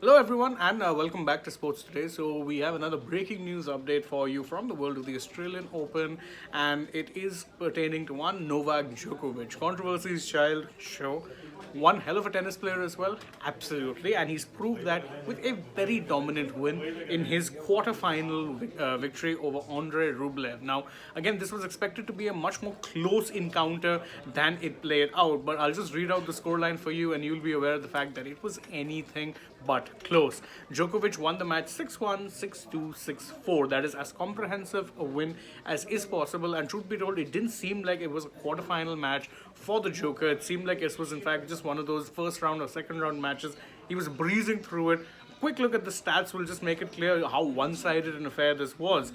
Hello, everyone, and welcome back to Sports Today. So, we have another breaking news update for you from the world of the Australian Open, and it is pertaining to one Novak Djokovic. Controversies child show. One hell of a tennis player as well, absolutely, and he's proved that with a very dominant win in his quarter-final victory over Andrei Rublev. Now, again, this was expected to be a much more close encounter than it played out, but I'll just read out the scoreline for you, and you'll be aware of the fact that it was anything but close. Djokovic won the match 6-1, 6-2, 6-4. That is as comprehensive a win as is possible. And truth be told, it didn't seem like it was a quarterfinal match for the Joker. It seemed like it was in fact just one of those first round or second round matches. He was breezing through it. Quick look at the stats will just make it clear how one-sided an affair this was.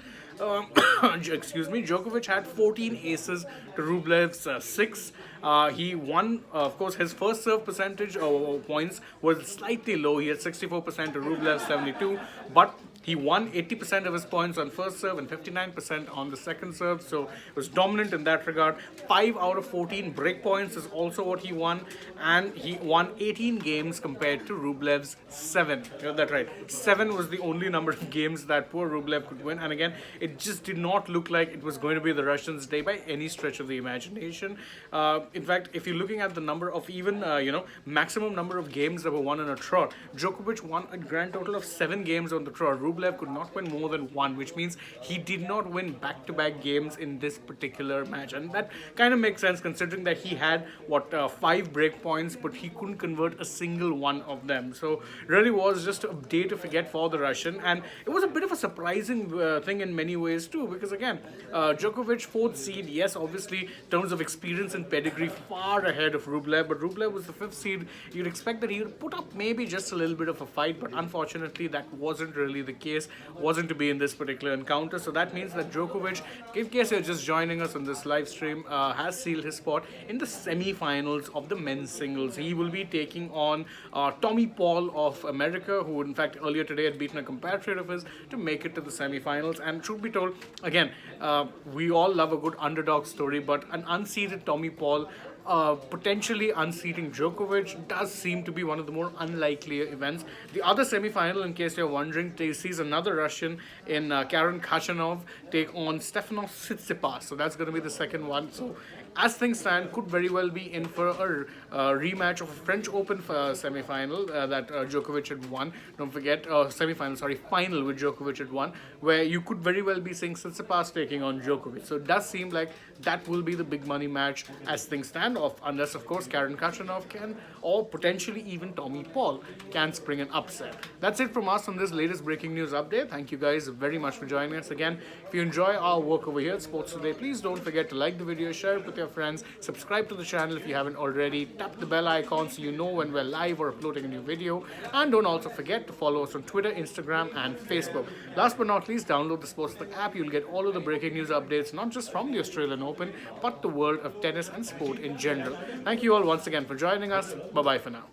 Excuse me, Djokovic had 14 aces to Rublev's 6. He won, of course, his first serve percentage points was slightly low. He had 64% to Rublev's 72, but he won 80% of his points on first serve and 59% on the second serve, so it was dominant in that regard. 5 out of 14 break points is also what he won, and he won 18 games compared to Rublev's 7. You got that right. 7 was the only number of games that poor Rublev could win, and again, it just did not look like it was going to be the Russians' day by any stretch of the imagination. In fact, if you're looking at the number of even, maximum number of games that were won in a trot, Djokovic won a grand total of 7 games on the trot. Rublev could not win more than 1, which means he did not win back-to-back games in this particular match, and that kind of makes sense considering that he had 5 break points, but he couldn't convert a single one of them. So really was just a day to forget for the Russian, and it was a bit of a surprising thing in many ways too, because again, Djokovic 4th seed, yes, obviously in terms of experience and pedigree far ahead of Rublev, but Rublev was the 5th seed. You'd expect that he would put up maybe just a little bit of a fight, but unfortunately that wasn't really the case, wasn't to be in this particular encounter. So that means that Djokovic, in case you're just joining us on this live stream, has sealed his spot in the semi-finals of the men's singles. He will be taking on Tommy Paul of America, who in fact earlier today had beaten a compatriot of his to make it to the semi-finals. And truth be told, again, we all love a good underdog story, but an unseeded Tommy Paul potentially unseating Djokovic does seem to be one of the more unlikely events. The other semi-final, in case you're wondering, sees another Russian in Karen Khachanov take on Stefanos Tsitsipas. So that's going to be the second one. So as things stand, could very well be in for a rematch of a French Open semi-final that Djokovic had won. Don't forget, final with Djokovic had won, where you could very well be seeing Tsitsipas taking on Djokovic. So it does seem like that will be the big money match as things stand off, unless of course Karen Khachanov can, or potentially even Tommy Paul can spring an upset. That's it from us on this latest breaking news update. Thank you guys very much for joining us again. If you enjoy our work over here at Sports Today, please don't forget to like the video, share it with your friends, subscribe to the channel if you haven't already, tap the bell icon so you know when we're live or uploading a new video, and don't also forget to follow us on Twitter, Instagram and Facebook. Last but not least, download the SportsTech app. You'll get all of the breaking news updates, not just from the Australian Open, but the world of tennis and sport in general. Thank you all once again for joining us. Bye bye for now.